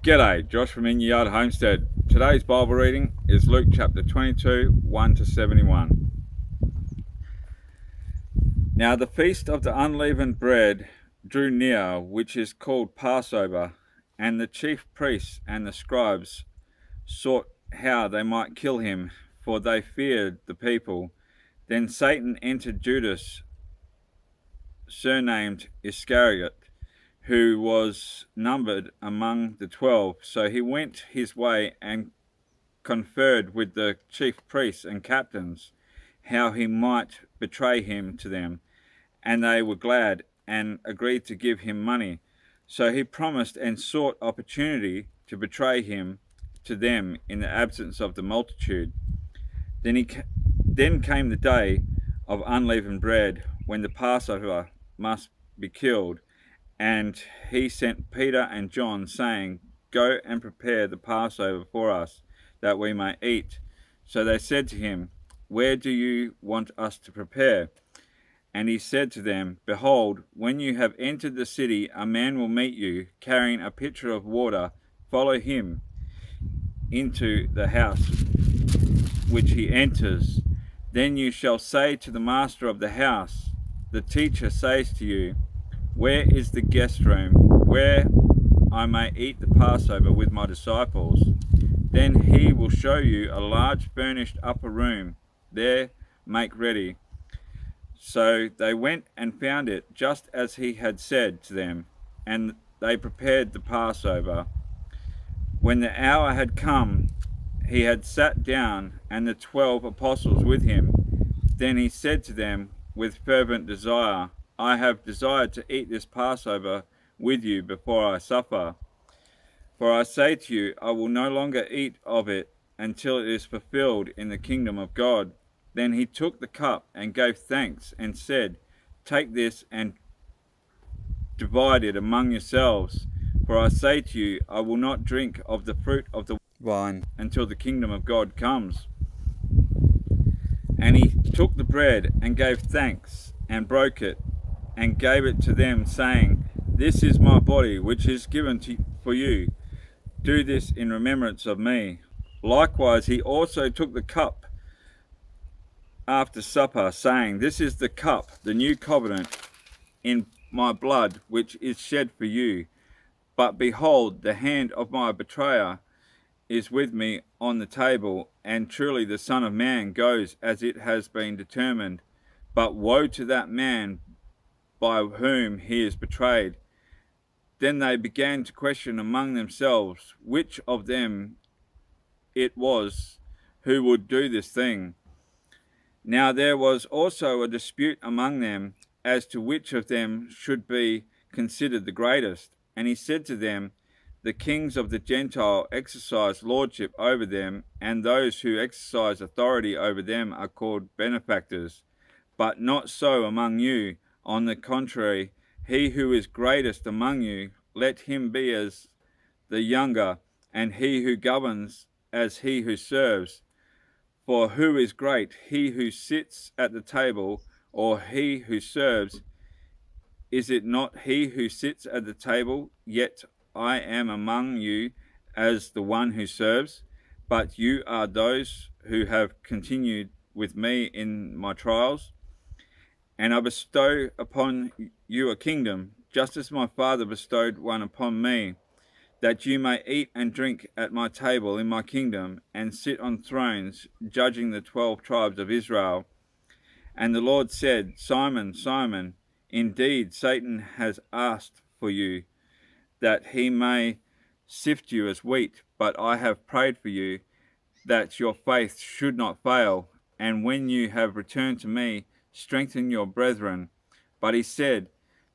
G'day, Josh from In Your Yard Homestead. Today's Bible reading is Luke chapter 22, 1 to 71. Now the feast of the unleavened bread drew near, which is called Passover, and the chief priests and the scribes sought how they might kill him, for they feared the people. Then Satan entered Judas, surnamed Iscariot, who was numbered among the 12. So he went his way and conferred with the chief priests and captains how he might betray him to them. And they were glad and agreed to give him money. So he promised and sought opportunity to betray him to them in the absence of the multitude. Then came the day of unleavened bread, when the Passover must be killed. And he sent Peter and John, saying, Go and prepare the Passover for us, that we may eat. So they said to him, Where do you want us to prepare? And he said to them, Behold, when you have entered the city, a man will meet you, carrying a pitcher of water. Follow him into the house which he enters. Then you shall say to the master of the house, The teacher says to you, Where is the guest room, where I may eat the Passover with my disciples? Then he will show you a large furnished upper room. There make ready. So they went and found it just as he had said to them, and they prepared the Passover. When the hour had come, he had sat down, and the 12 apostles with him. Then he said to them with fervent desire, I have desired to eat this Passover with you before I suffer. For I say to you, I will no longer eat of it until it is fulfilled in the kingdom of God. Then he took the cup and gave thanks and said, Take this and divide it among yourselves. For I say to you, I will not drink of the fruit of the vine until the kingdom of God comes. And he took the bread and gave thanks and broke it and gave it to them, saying, This is my body, which is given for you. Do this in remembrance of me. Likewise, he also took the cup after supper, saying, This is the cup, the new covenant, in my blood, which is shed for you. But behold, the hand of my betrayer is with me on the table, and truly the Son of Man goes as it has been determined. But woe to that man by whom he is betrayed. Then they began to question among themselves which of them it was who would do this thing. Now there was also a dispute among them as to which of them should be considered the greatest. And he said to them, The kings of the Gentile exercise lordship over them, and those who exercise authority over them are called benefactors. But not so among you. On the contrary, he who is greatest among you, let him be as the younger, and he who governs as he who serves. For who is great, he who sits at the table, or he who serves? Is it not he who sits at the table? Yet I am among you as the one who serves. But you are those who have continued with me in my trials. And I bestow upon you a kingdom, just as my Father bestowed one upon me, that you may eat and drink at my table in my kingdom, and sit on thrones, judging the 12 tribes of Israel. And the Lord said, Simon, Simon, indeed Satan has asked for you, that he may sift you as wheat, but I have prayed for you, that your faith should not fail. And when you have returned to me, strengthen your brethren. But he said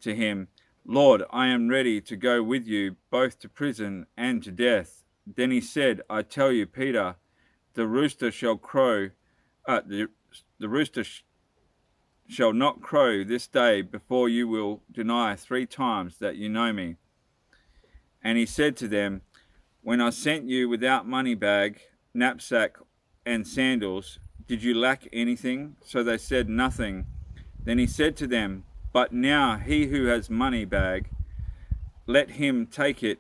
to him, Lord, I am ready to go with you both to prison and to death. Then he said, I tell you, Peter, the rooster shall crow, the rooster shall not crow this day before you will deny 3 times that you know me. And he said to them, When I sent you without money bag, knapsack, and sandals, did you lack anything? So they said, Nothing. Then he said to them, But now he who has money bag, let him take it,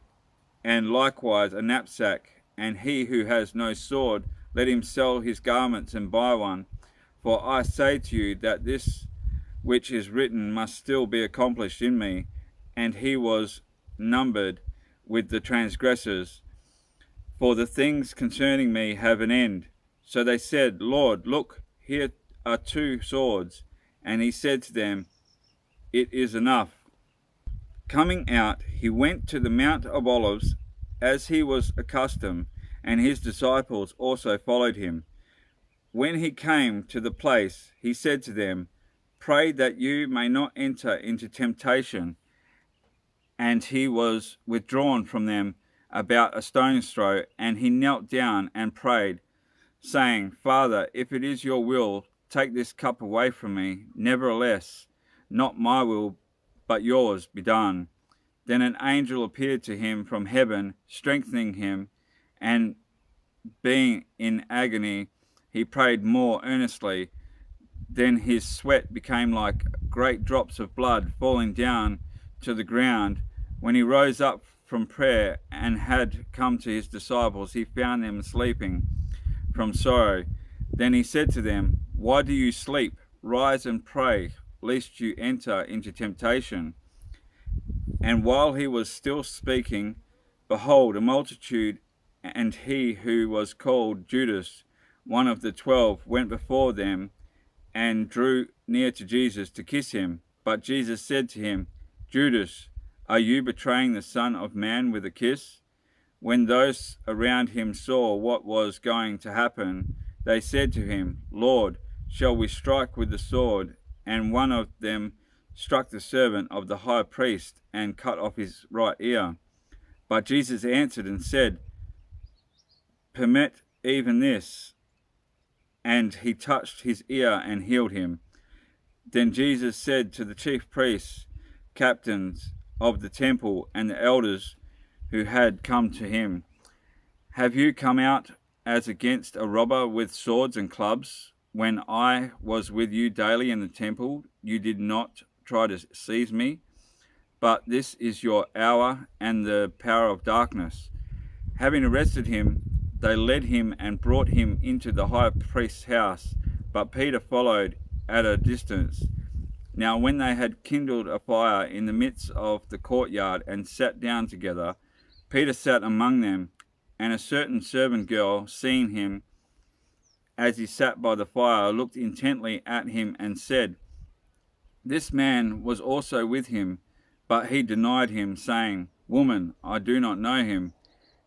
and likewise a knapsack. And he who has no sword, let him sell his garments and buy one. For I say to you that this which is written must still be accomplished in me. And he was numbered with the transgressors. For the things concerning me have an end. So they said, Lord, look, here are 2 swords. And he said to them, it is enough. Coming out, he went to the Mount of Olives, as he was accustomed, and his disciples also followed him. When he came to the place, he said to them, pray that you may not enter into temptation. And he was withdrawn from them about a stone's throw, and he knelt down and prayed, saying, Father, if it is your will, take this cup away from me. Nevertheless, not my will, but yours be done. Then an angel appeared to him from heaven, strengthening him, and being in agony, he prayed more earnestly. Then his sweat became like great drops of blood falling down to the ground. When he rose up from prayer and had come to his disciples, he found them sleeping from sorrow. Then he said to them, why do you sleep? Rise and pray, lest you enter into temptation. And while he was still speaking, behold, a multitude, and he who was called Judas, one of the 12, went before them and drew near to Jesus to kiss him. But Jesus said to him, Judas, are you betraying the Son of Man with a kiss? When those around him saw what was going to happen, they said to him, Lord, shall we strike with the sword? And one of them struck the servant of the high priest and cut off his right ear. But Jesus answered and said, permit even this. And he touched his ear and healed him. Then Jesus said to the chief priests, captains of the temple, and the elders who had come to him, have you come out as against a robber with swords and clubs? When I was with you daily in the temple, you did not try to seize me. But this is your hour and the power of darkness. Having arrested him, they led him and brought him into the high priest's house. But Peter followed at a distance. Now when they had kindled a fire in the midst of the courtyard and sat down together, Peter sat among them. And a certain servant girl, seeing him as he sat by the fire, looked intently at him and said, this man was also with him. But he denied him, saying, woman, I do not know him.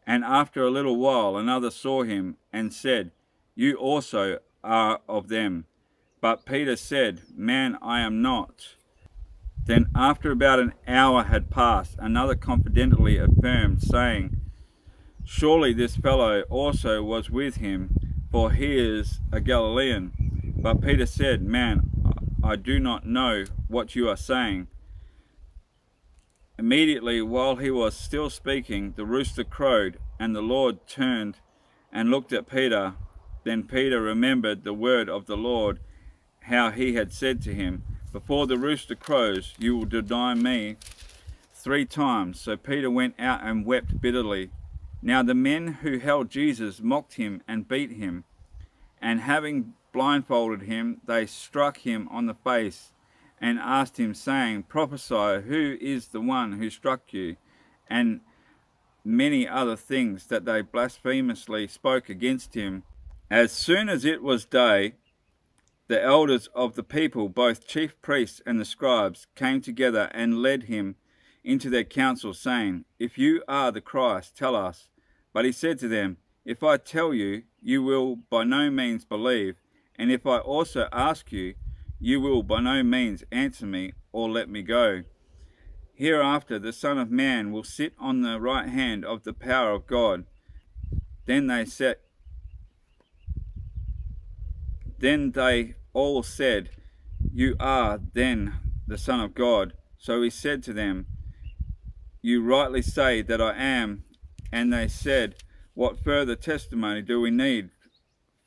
And after a little while another saw him and said, you also are of them. But Peter said, man, I am not. Then after about an hour had passed, another confidently affirmed, saying, surely this fellow also was with him, for he is a Galilean. But Peter said, man, I do not know what you are saying. Immediately, while he was still speaking, the rooster crowed, and the Lord turned and looked at Peter. Then Peter remembered the word of the Lord, how he had said to him, before the rooster crows, you will deny me 3 times. So Peter went out and wept bitterly. Now the men who held Jesus mocked him and beat him, and having blindfolded him, they struck him on the face and asked him, saying, prophesy, who is the one who struck you? And many other things that they blasphemously spoke against him. As soon as it was day, the elders of the people, both chief priests and the scribes, came together and led him into their council, saying, if you are the Christ, tell us. But he said to them, if I tell you, you will by no means believe, and if I also ask you, you will by no means answer me or let me go. Hereafter the Son of Man will sit on the right hand of the power of God. Then they all said, you are then the Son of God. So he said to them, you rightly say that I am. And they said, what further testimony do we need?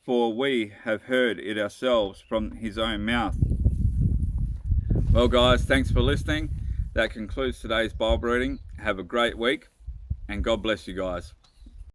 For we have heard it ourselves from his own mouth. Well guys, thanks for listening. That concludes today's Bible reading. Have a great week, and God bless you guys.